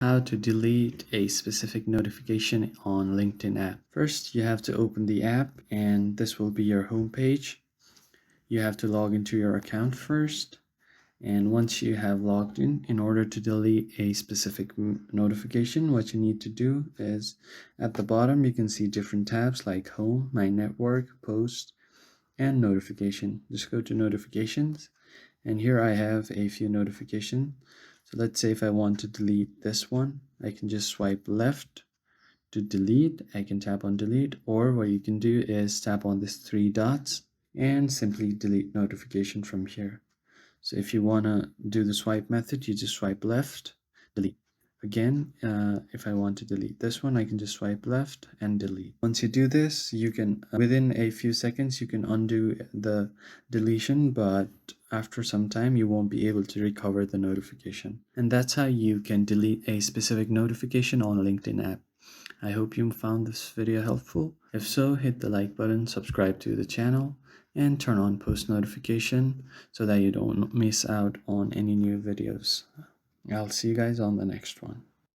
How to delete a specific notification on LinkedIn app. First, you have to open the app and this will be your home page. You have to log into your account first. And once you have logged in order to delete a specific notification, what you need to do is at the bottom, you can see different tabs like Home, My Network, Post, and Notification. Just go to Notifications. And here I have a few notifications. So let's say if I want to delete this one, I can just swipe left to delete. I can tap on delete, or what you can do is tap on these three dots and simply delete notification from here. So if you want to do the swipe method, you just swipe left, delete. Again, if I want to delete this one, I can just swipe left and delete. Once you do this, you can, within a few seconds, you can undo the deletion, but after some time, you won't be able to recover the notification. And that's how you can delete a specific notification on LinkedIn app. I hope you found this video helpful. If so, hit the like button, subscribe to the channel, and turn on post notification so that you don't miss out on any new videos. I'll see you guys on the next one.